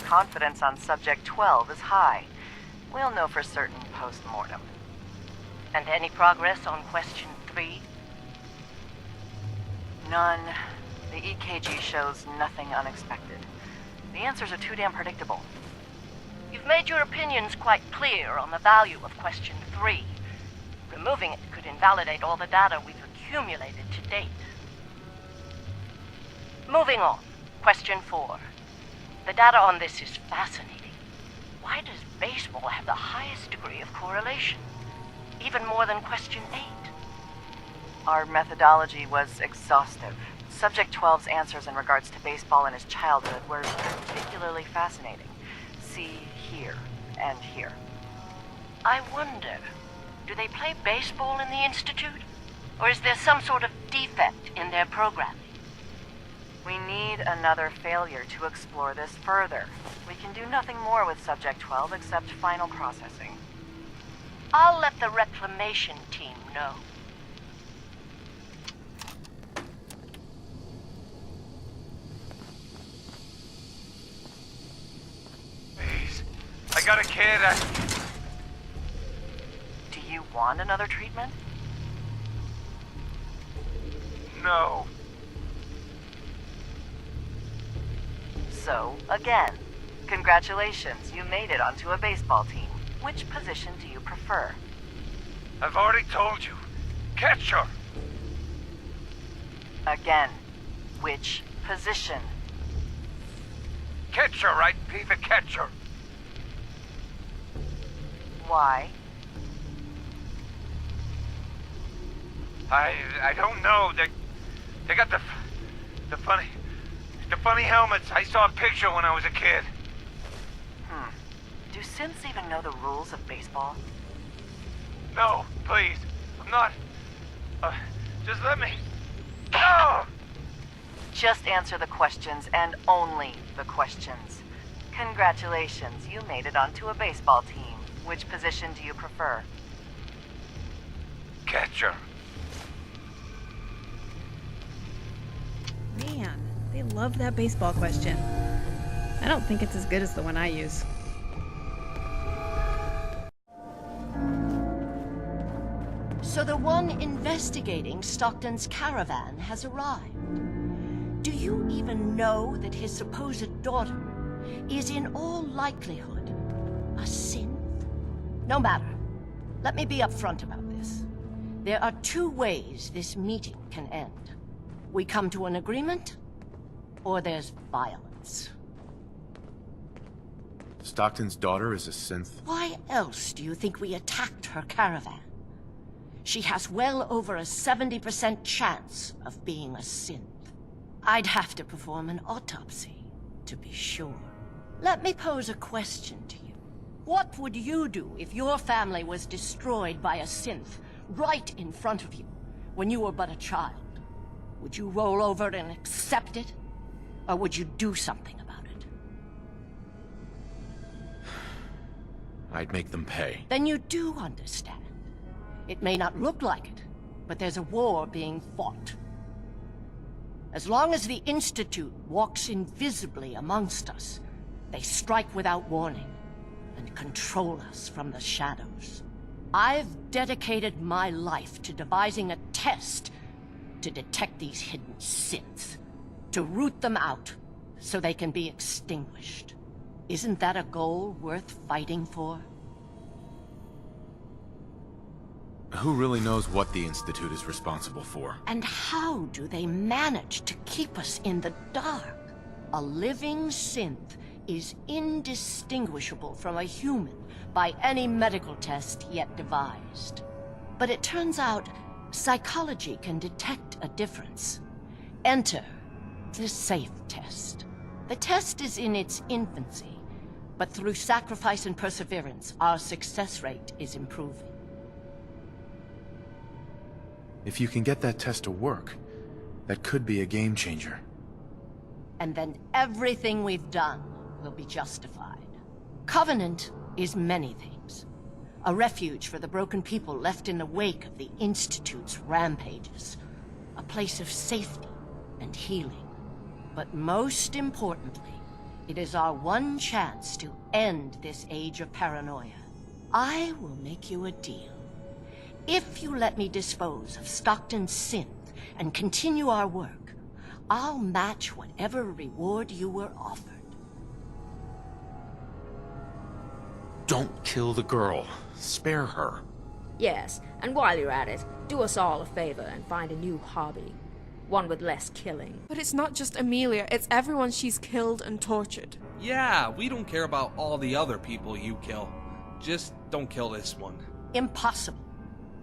confidence on subject 12 is high. We'll know for certain post-mortem. And any progress on question 3? None. The EKG shows nothing unexpected. The answers are too damn predictable. You've made your opinions quite clear on the value of question 3. Removing it could invalidate all the data we've accumulated to date. Moving on. Question 4. The data on this is fascinating. Why does baseball have the highest degree of correlation? Even more than question 8. Our methodology was exhaustive. Subject 12's answers in regards to baseball in his childhood were particularly fascinating. See here and here. I wonder, do they play baseball in the Institute? Or is there some sort of defect in their programming? We need another failure to explore this further. We can do nothing more with Subject 12 except final processing. I'll let the reclamation team know. Please. I got a kid. Do you want another treatment? No. So, again, congratulations, you made it onto a baseball team. Which position do you prefer? I've already told you. Catcher. Again, which position? Catcher, right? Be the catcher. Why? I don't know. They got the funny helmets. I saw a picture when I was a kid. Do synths even know the rules of baseball? No, please. I'm not. Just let me. No! Just answer the questions, and only the questions. Congratulations, you made it onto a baseball team. Which position do you prefer? Catcher. Man, they love that baseball question. I don't think it's as good as the one I use. So the one investigating Stockton's caravan has arrived. Do you even know that his supposed daughter is in all likelihood a synth? No matter. Let me be upfront about this. There are 2 ways this meeting can end. We come to an agreement, or there's violence. Stockton's daughter is a synth? Why else do you think we attacked her caravan? She has well over a 70% chance of being a synth. I'd have to perform an autopsy, to be sure. Let me pose a question to you. What would you do if your family was destroyed by a synth right in front of you when you were but a child? Would you roll over and accept it? Or would you do something about it? I'd make them pay. Then you do understand. It may not look like it, but there's a war being fought. As long as the Institute walks invisibly amongst us, they strike without warning and control us from the shadows. I've dedicated my life to devising a test to detect these hidden synths, to root them out so they can be extinguished. Isn't that a goal worth fighting for? Who really knows what the Institute is responsible for? And how do they manage to keep us in the dark? A living synth is indistinguishable from a human by any medical test yet devised. But it turns out psychology can detect a difference. Enter the SAFE test. The test is in its infancy, but through sacrifice and perseverance, our success rate is improving. If you can get that test to work, that could be a game changer. And then everything we've done will be justified. Covenant is many things. A refuge for the broken people left in the wake of the Institute's rampages. A place of safety and healing. But most importantly, It is our one chance to end this age of paranoia. I will make you a deal. If you let me dispose of Stockton's synth and continue our work, I'll match whatever reward you were offered. Don't kill the girl. Spare her. Yes, and while you're at it, do us all a favor and find a new hobby. One with less killing. But it's not just Amelia, it's everyone she's killed and tortured. Yeah, we don't care about all the other people you kill. Just don't kill this one. Impossible.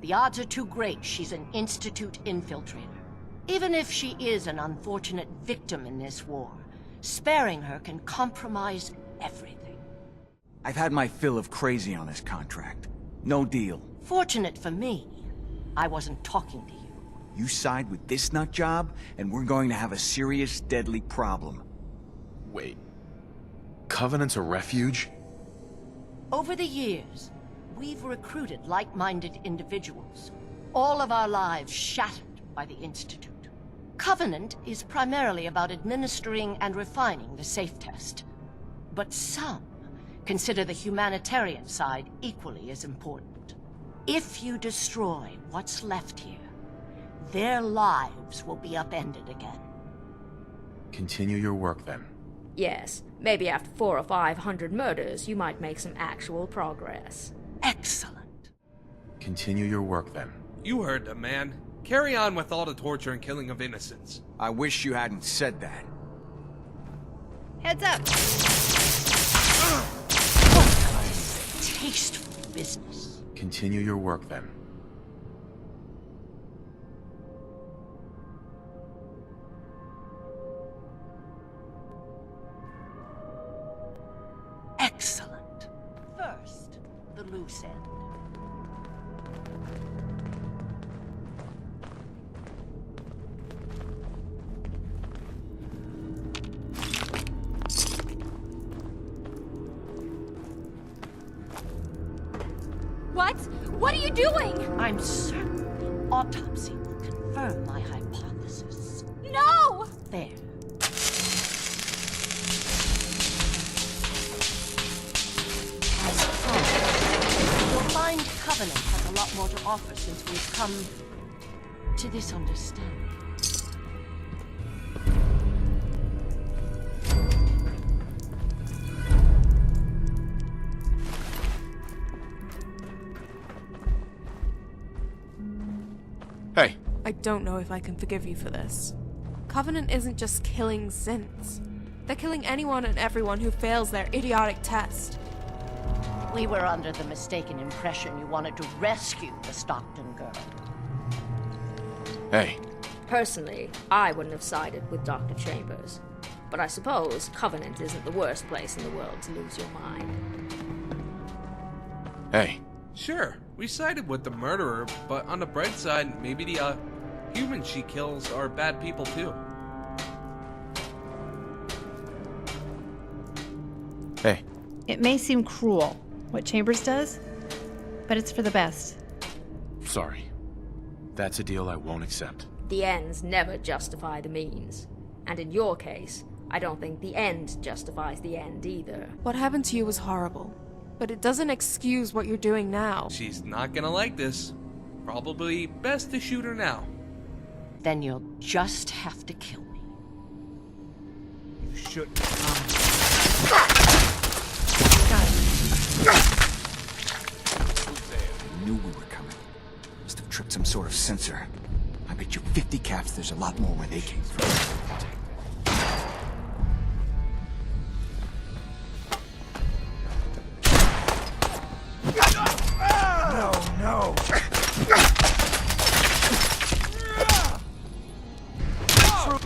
The odds are too great she's an Institute infiltrator. Even if she is an unfortunate victim in this war, sparing her can compromise everything. I've had my fill of crazy on this contract. No deal. Fortunate for me, I wasn't talking to you. You side with this nut job, and we're going to have a serious, deadly problem. Wait. Covenant's a refuge? Over the years, we've recruited like-minded individuals. All of our lives shattered by the Institute. Covenant is primarily about administering and refining the safe test. But some consider the humanitarian side equally as important. If you destroy what's left here, their lives will be upended again. Continue your work then. Yes, maybe after 400 or 500 murders, you might make some actual progress. Excellent. Continue your work then. You heard the man. Carry on with all the torture and killing of innocents. I wish you hadn't said that. Heads up. Tasteful business. Continue your work then. Excellent. First, the loose end. What? What are you doing? I'm certain the autopsy will confirm my hypothesis. No! There. As promised, you'll find Covenant has a lot more to offer since we've come to this understanding. Hey. I don't know if I can forgive you for this. Covenant isn't just killing synths. They're killing anyone and everyone who fails their idiotic test. We were under the mistaken impression you wanted to rescue the Stockton girl. Hey. Personally, I wouldn't have sided with Dr. Chambers. But I suppose Covenant isn't the worst place in the world to lose your mind. Hey. Sure, we sided with the murderer, but on the bright side, maybe the humans she kills are bad people too. Hey. It may seem cruel, what Chambers does, but it's for the best. Sorry. That's a deal I won't accept. The ends never justify the means. And in your case, I don't think the end justifies the end either. What happened to you was horrible, but it doesn't excuse what you're doing now. She's not gonna like this. Probably best to shoot her now. Then you'll just have to kill me. You shouldn't. I knew we were coming. Must have tripped some sort of sensor. I bet you 50 caps there's a lot more where they came from. No!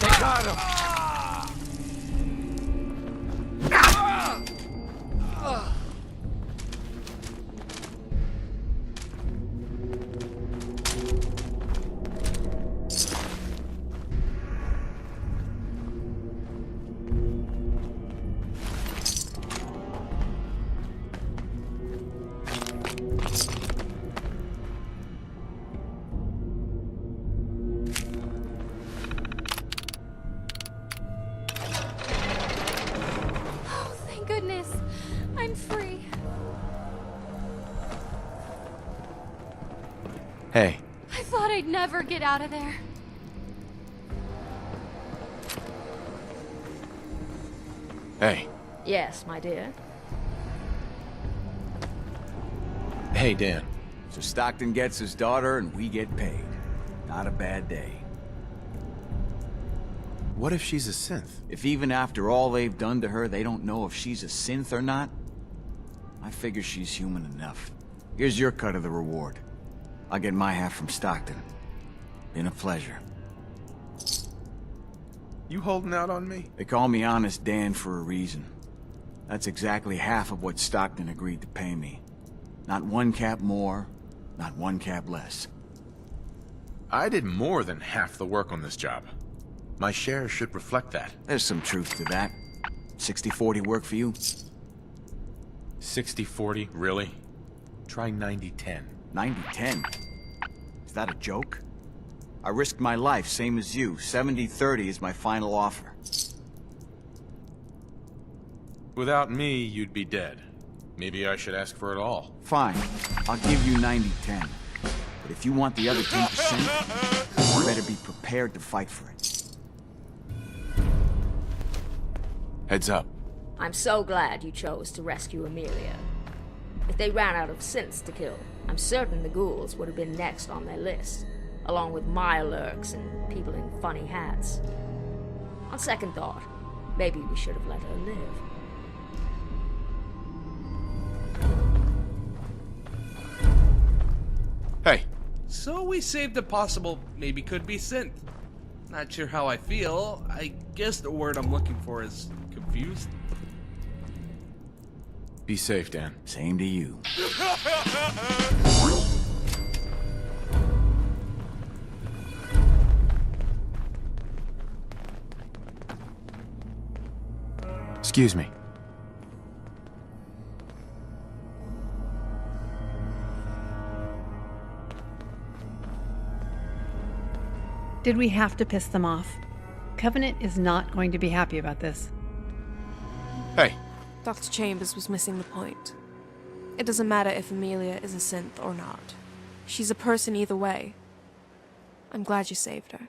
They got him! I'm free. Hey, I thought I'd never get out of there. hey, Yes, my dear. hey, Dan. So Stockton gets his daughter and we get paid. Not a bad day. What if she's a synth? If even after all they've done to her, they don't know if she's a synth or not, I figure she's human enough. Here's your cut of the reward. I'll get my half from Stockton. Been a pleasure. You holding out on me? They call me Honest Dan for a reason. That's exactly half of what Stockton agreed to pay me. Not one cap more, not one cap less. I did more than half the work on this job. My share should reflect that. There's some truth to that. 60-40 work for you? 60-40, really? Try 90-10. 90-10? Is that a joke? I risked my life, same as you. 70-30 is my final offer. Without me, you'd be dead. Maybe I should ask for it all. Fine. I'll give you 90-10. But if you want the other 10%, you better be prepared to fight for it. Heads up. I'm so glad you chose to rescue Amelia. If they ran out of synths to kill, I'm certain the ghouls would have been next on their list, along with Mirelurks and people in funny hats. On second thought, maybe we should have let her live. Hey. So we saved a possible, maybe could be synth. Not sure how I feel. I guess the word I'm looking for is confused. Be safe, Dan. Same to you. Excuse me. Did we have to piss them off? Covenant is not going to be happy about this. Hey. Dr. Chambers was missing the point. It doesn't matter if Amelia is a synth or not. She's a person either way. I'm glad you saved her.